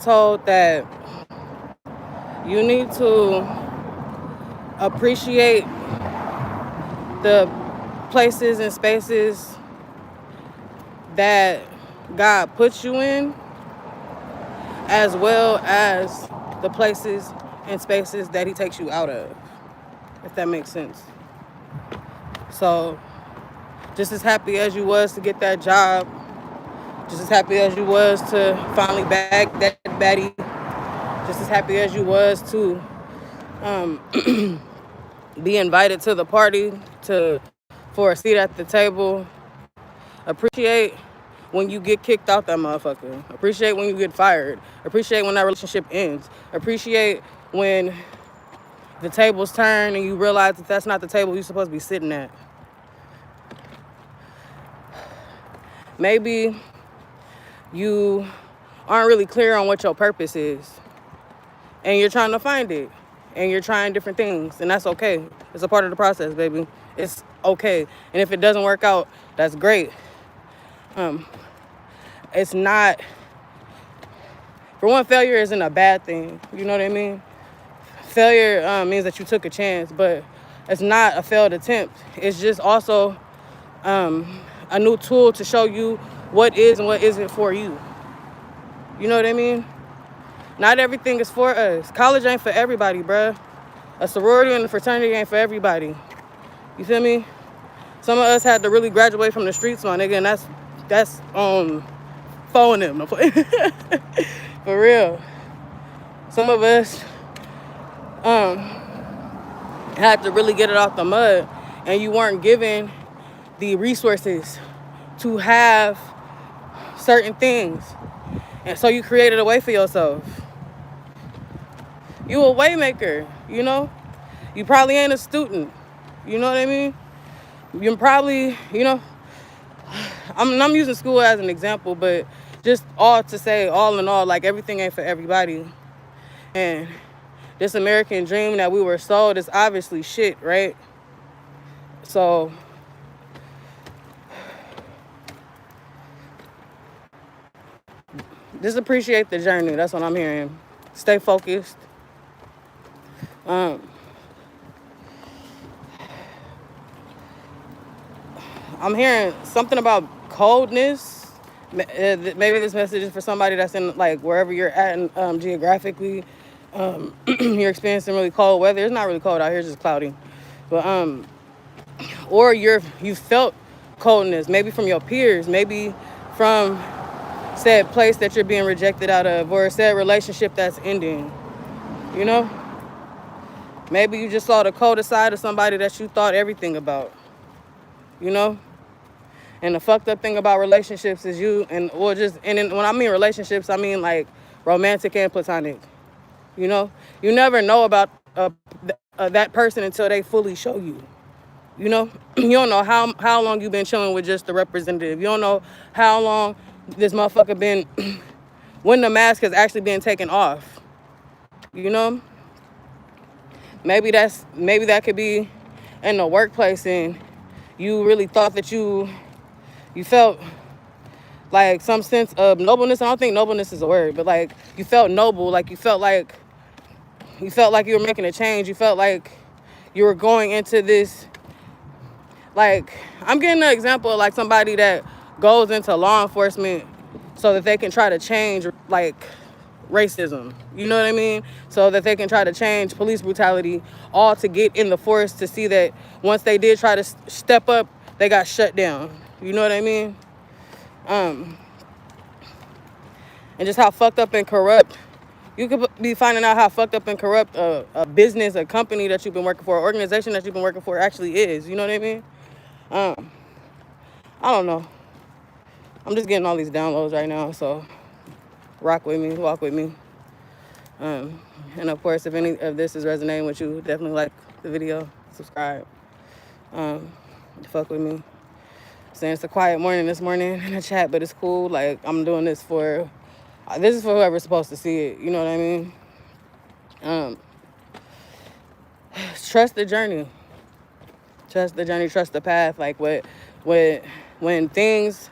told that you need to appreciate the places and spaces that God puts you in, as well as the places and spaces that he takes you out of, if that makes sense. So just as happy as you was to get that job, just as happy as you was to finally bag that baddie, just as happy as you was to um, be invited to the party, to for a seat at the table. Appreciate when you get kicked out that motherfucker. Appreciate when you get fired. Appreciate when that relationship ends. Appreciate when the tables turn and you realize that that's not the table you're supposed to be sitting at. Maybe you aren't really clear on what your purpose is, and you're trying to find it, and you're trying different things, and that's okay. It's a part of the process, baby. It's okay. And if it doesn't work out, that's great. It's not, for one, failure isn't a bad thing. You know what I mean? Failure means that you took a chance, but it's not a failed attempt. It's just also a new tool to show you what is and what isn't for you. You know what I mean? Not everything is for us. College ain't for everybody, bruh. A sorority and a fraternity ain't for everybody. You feel me? Some of us had to really graduate from the streets, my nigga, and that's phone them. For real. Some of us had to really get it off the mud, and you weren't given the resources to have certain things. And so you created a way for yourself. You a waymaker, you know? You probably ain't a student. You know what I mean? You're probably, I'm using school as an example, but just all to say, all in all, like, everything ain't for everybody. And this American dream that we were sold is obviously shit, right? So just appreciate the journey. That's what I'm hearing. Stay focused. I'm hearing something about coldness. Maybe this message is for somebody that's in, like, wherever you're at geographically. You're experiencing really cold weather. It's not really cold out here, it's just cloudy. But or you felt coldness, maybe from your peers, maybe from said place that you're being rejected out of, or said relationship that's ending. You know? Maybe you just saw the coldest side of somebody that you thought everything about. You know? And the fucked up thing about relationships is when I mean relationships, I mean like romantic and platonic. You know? You never know about that person until they fully show you. You know? You don't know how long you've been chilling with just the representative. You don't know how long this motherfucker been when the mask has actually been taken off. You know? Maybe that could be in the workplace, and you really thought that you felt like some sense of nobleness. I don't think nobleness is a word, but like you felt noble, like you felt like you were making a change. You felt like you were going into this, like, I'm getting an example of like somebody that goes into law enforcement so that they can try to change like racism, you know what I mean? So that they can try to change police brutality, all to get in the force to see that once they did try to step up, they got shut down. You know what I mean? And just how fucked up and corrupt you could be finding out how fucked up and corrupt a business, a company that you've been working for, an organization that you've been working for actually is. You know what I mean? I don't know. I'm just getting all these downloads right now, so rock with me, walk with me. And of course, if any of this is resonating with you, definitely like the video, subscribe. Fuck with me. Saying it's a quiet morning this morning in the chat, but it's cool. Like, I'm doing this is for whoever's supposed to see it. You know what I mean? Trust the journey. Trust the journey. Trust the path. Like when foundations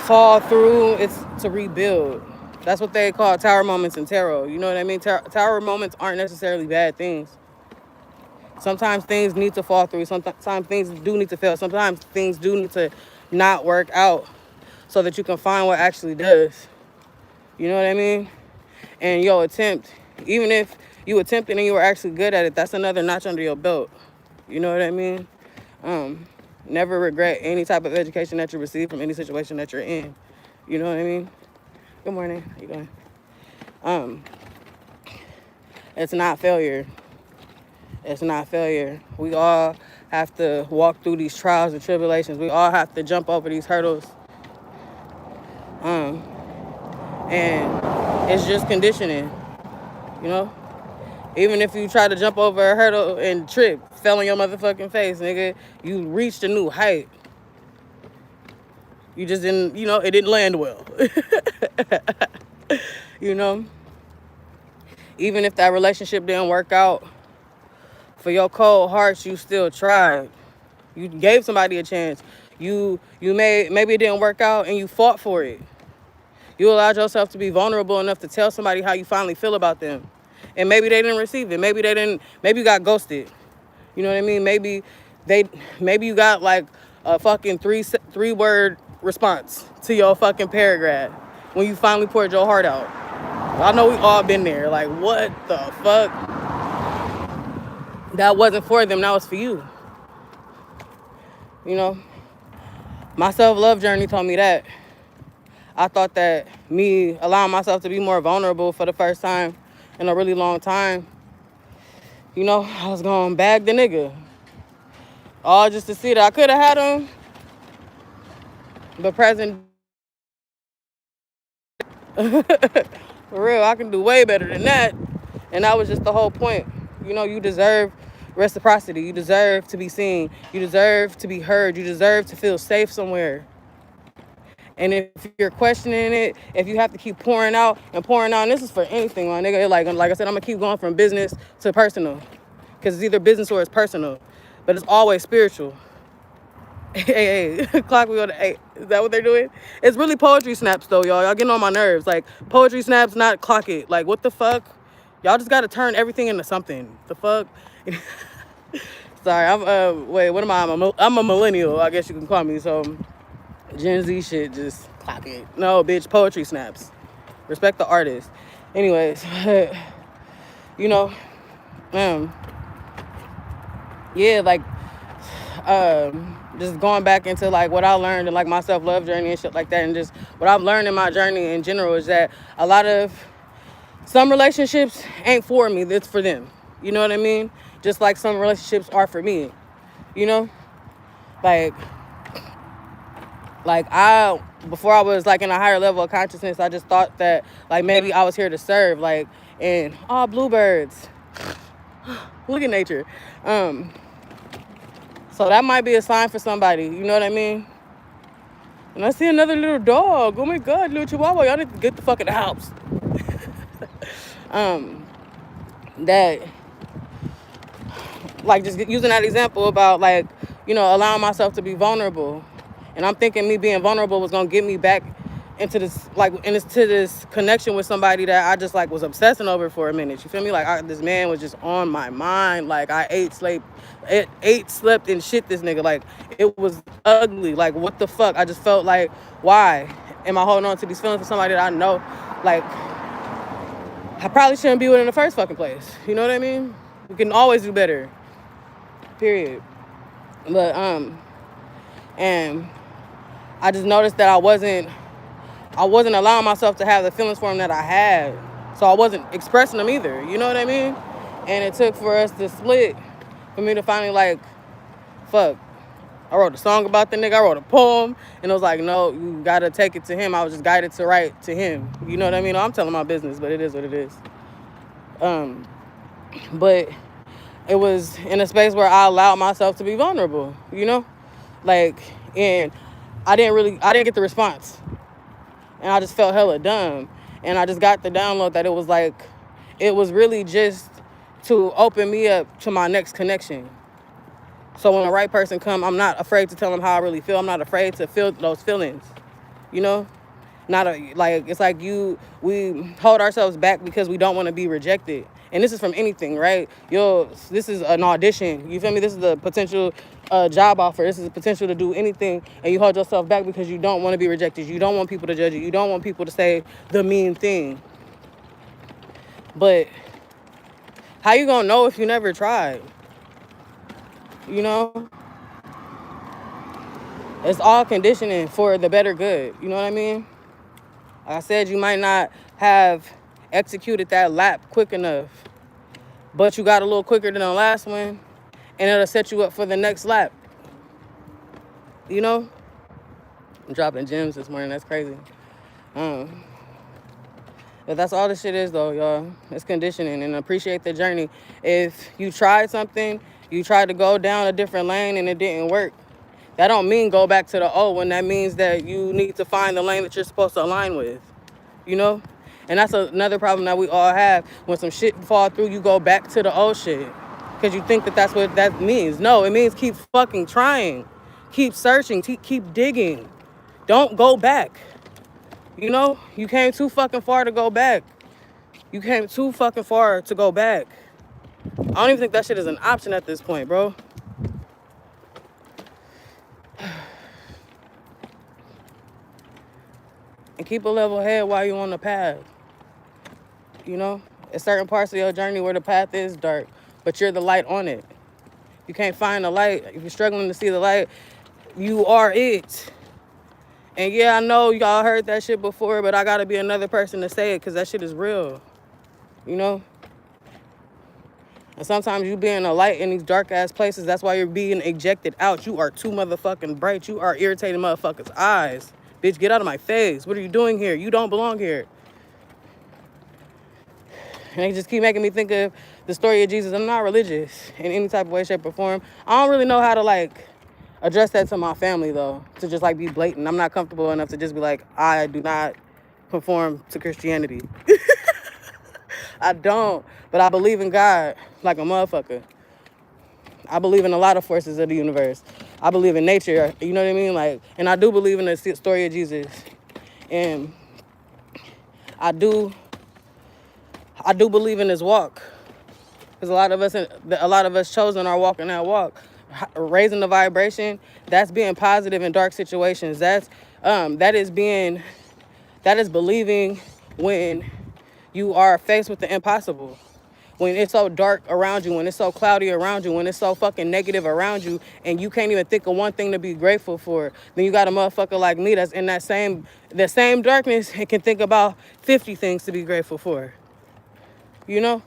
fall through, it's to rebuild. That's what they call tower moments in tarot. You know what I mean? Tower moments aren't necessarily bad things. Sometimes things need to fall through. Sometimes things do need to fail. Sometimes things do need to not work out so that you can find what actually does. You know what I mean? And your attempt, even if you attempted and you were actually good at it, that's another notch under your belt. You know what I mean? Never regret any type of education that you receive from any situation that you're in. You know what I mean? Good morning. How you doing? It's not failure. It's not failure. We all have to walk through these trials and tribulations. We all have to jump over these hurdles. And it's just conditioning, you know? Even if you try to jump over a hurdle and trip, fell on your motherfucking face, nigga, you reached a new height. You just didn't, it didn't land well. You know? Even if that relationship didn't work out, for your cold hearts, you still tried. You gave somebody a chance. You maybe it didn't work out and you fought for it. You allowed yourself to be vulnerable enough to tell somebody how you finally feel about them. And maybe they didn't receive it. Maybe you got ghosted. You know what I mean? Maybe you got like a fucking three-word response to your fucking paragraph when you finally poured your heart out. I know we all been there. Like, what the fuck? That wasn't for them. That was for you. You know? My self-love journey told me that. I thought that me allowing myself to be more vulnerable for the first time in a really long time, I was gonna bag the nigga. All just to see that I could have had him, but present. For real, I can do way better than that. And that was just the whole point. You deserve reciprocity. You deserve to be seen. You deserve to be heard. You deserve to feel safe somewhere. And if you're questioning it, if you have to keep pouring out, and this is for anything, my nigga. Like I said, I'm going to keep going from business to personal. Because it's either business or it's personal. But it's always spiritual. Hey, clock me on the 8. Is that what they're doing? It's really poetry snaps, though, y'all. Y'all getting on my nerves. Like, poetry snaps, not clock it. Like, what the fuck? Y'all just got to turn everything into something. The fuck? Sorry, wait, what am I? I'm a millennial, I guess you can call me, so... Gen Z shit, just clock it. No, bitch, poetry snaps. Respect the artist. Anyways, yeah, like, just going back into, like, what I learned and, like, my self-love journey and shit like that, and just what I've learned in my journey in general is that some relationships ain't for me, it's for them. You know what I mean? Just like some relationships are for me, before I was like in a higher level of consciousness, I just thought that like maybe I was here to serve, bluebirds. Look at nature. So that might be a sign for somebody, you know what I mean? And I see another little dog. Oh my God, little chihuahua, y'all need to get the fuck in the house. That, like, just using that example about allowing myself to be vulnerable. And I'm thinking me being vulnerable was gonna get me back into this connection with somebody that I just was obsessing over for a minute. You feel me? This man was just on my mind. Like I ate, slept, and shit this nigga. Like it was ugly. Like what the fuck? I just felt like, why am I holding on to these feelings for somebody that I know, like I probably shouldn't be with in the first fucking place. You know what I mean? We can always do better. Period. But and I just noticed that I wasn't allowing myself to have the feelings for him that I had. So I wasn't expressing them either. You know what I mean? And it took for us to split, for me to finally fuck. I wrote a song about the nigga. I wrote a poem. And it was like, no, you got to take it to him. I was just guided to write to him. You know what I mean? I'm telling my business, but it is what it is. But it was in a space where I allowed myself to be vulnerable, and I didn't get the response. And I just felt hella dumb. And I just got the download that it was really just to open me up to my next connection. So when the right person come, I'm not afraid to tell them how I really feel. I'm not afraid to feel those feelings. you know? Not a, like, it's like we hold ourselves back because we don't want to be rejected. And this is from anything, right? This is an audition. You feel me? This is the potential job offer. This is the potential to do anything, and you hold yourself back because you don't want to be rejected. You don't want people to judge you. You don't want people to say the mean thing. But how you gonna know if you never tried? You know? It's all conditioning for the better good. You know what I mean? Like I said, you might not have executed that lap quick enough, but you got a little quicker than the last one, and it'll set you up for the next lap. You know? I'm dropping gems this morning. That's crazy. But that's all this shit is, though, y'all. It's conditioning, and appreciate the journey. If you tried something, you tried to go down a different lane and it didn't work, that don't mean go back to the old one. That means that you need to find the lane that you're supposed to align with, you know? And that's another problem that we all have. When some shit fall through, you go back to the old shit because you think that that's what that means. No, it means keep fucking trying. Keep searching. Keep digging. Don't go back. You know? You came too fucking far to go back. You came too fucking far to go back. I don't even think that shit is an option at this point, bro. And keep a level head while you're on the path. You know? There's certain parts of your journey where the path is dark, but you're the light on it. You can't find the light. If you're struggling to see the light, you are it. And yeah, I know y'all heard that shit before, but I gotta be another person to say it because that shit is real. You know? And sometimes you being a light in these dark ass places, that's why you're being ejected out. You are too motherfucking bright. You are irritating motherfuckers' eyes. Bitch, get out of my face. What are you doing here? You don't belong here. And they just keep making me think of the story of Jesus. I'm not religious in any type of way, shape, or form. I don't really know how to, like, address that to my family, though, to just, like, be blatant. I'm not comfortable enough to just be like, I do not conform to Christianity. I don't. But I believe in God like a motherfucker. I believe in a lot of forces of the universe. I believe in nature, you know what I mean? Like, and I do believe in the story of Jesus. And I do believe in his walk. Because a lot of us chosen are walking that walk. Raising the vibration, that's being positive in dark situations. That is believing when you are faced with the impossible. When it's so dark around you, when it's so cloudy around you, when it's so fucking negative around you, and you can't even think of one thing to be grateful for, then you got a motherfucker like me that's in the same darkness and can think about 50 things to be grateful for. You know?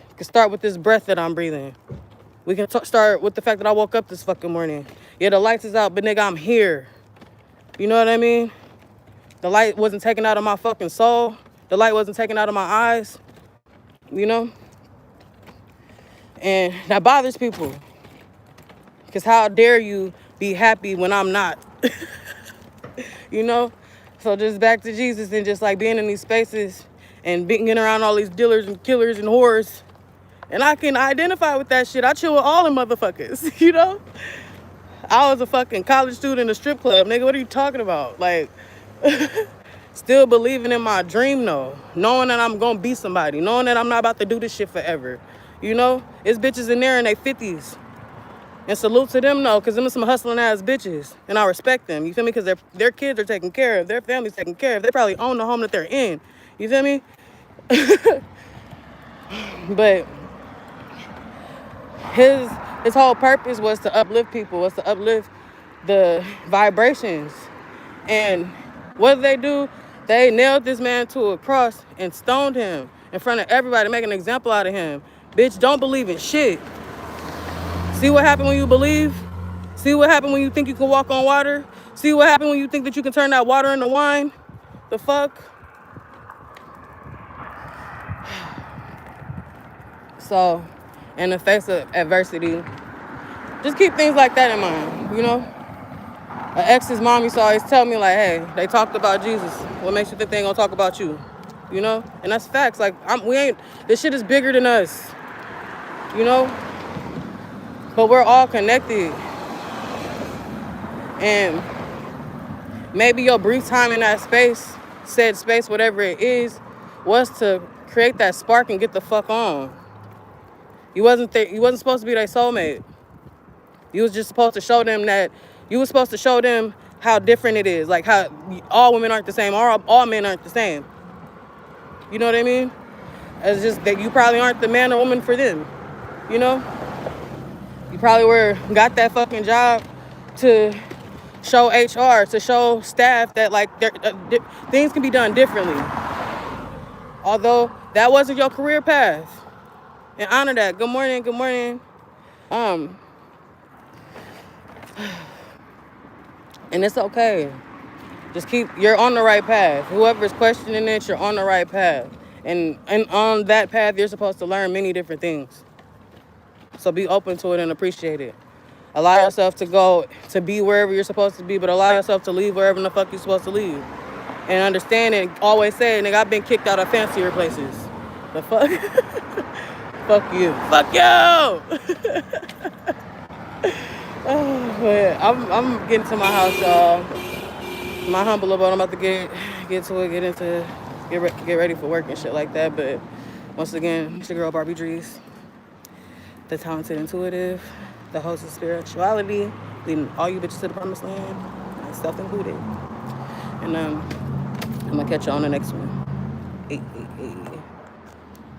We can start with this breath that I'm breathing. We can start with the fact that I woke up this fucking morning. Yeah, the lights is out, but nigga, I'm here. You know what I mean? The light wasn't taken out of my fucking soul. The light wasn't taken out of my eyes. You know? And that bothers people. Because how dare you be happy when I'm not? You know? So just back to Jesus and just like being in these spaces and being around all these dealers and killers and whores. And I can identify with that shit. I chill with all them motherfuckers, you know? I was a fucking college student in a strip club. Nigga, what are you talking about? Like, still believing in my dream, though. Knowing that I'm gonna be somebody. Knowing that I'm not about to do this shit forever. You know? It's bitches in there in their 50s. And salute to them, though, because them are some hustling ass bitches. And I respect them. You feel me? Because their kids are taken care of. Their family's taken care of. They probably own the home that they're in. You feel me? But his whole purpose was to uplift people, was to uplift the vibrations. And what did they do? They nailed this man to a cross and stoned him in front of everybody, making an example out of him. Bitch, don't believe in shit. See what happened when you believe? See what happened when you think you can walk on water? See what happened when you think that you can turn that water into wine? The fuck? So, in the face of adversity, just keep things like that in mind, you know? An ex's mom used to always tell me, like, hey, they talked about Jesus. What makes you think they ain't gonna talk about you? You know? And that's facts. Like, this shit is bigger than us, you know? But we're all connected. And maybe your brief time in that space, said space, whatever it is, was to create that spark and get the fuck on. You wasn't supposed to be their soulmate. You was just supposed to show them that, you was supposed to show them how different it is. Like how all women aren't the same, all men aren't the same. You know what I mean? It's just that you probably aren't the man or woman for them. You know? You probably got that fucking job to show HR, to show staff that like things can be done differently. Although that wasn't your career path. And honor that. Good morning, good morning. And it's okay. Just you're on the right path. Whoever's questioning it, you're on the right path. And on that path, you're supposed to learn many different things. So be open to it and appreciate it. Allow yourself to be wherever you're supposed to be, but allow yourself to leave wherever the fuck you're supposed to leave. And understand and always say, nigga, I've been kicked out of fancier places. The fuck? Fuck you. Fuck you! Oh, but I'm getting to my house, y'all. My humble abode. I'm about to get to it, get ready for work and shit like that. But once again, it's your girl Barbie Drees, the talented intuitive, the host of spirituality, leading all you bitches to the promised land, myself included. And I'm gonna catch you on the next one. 8.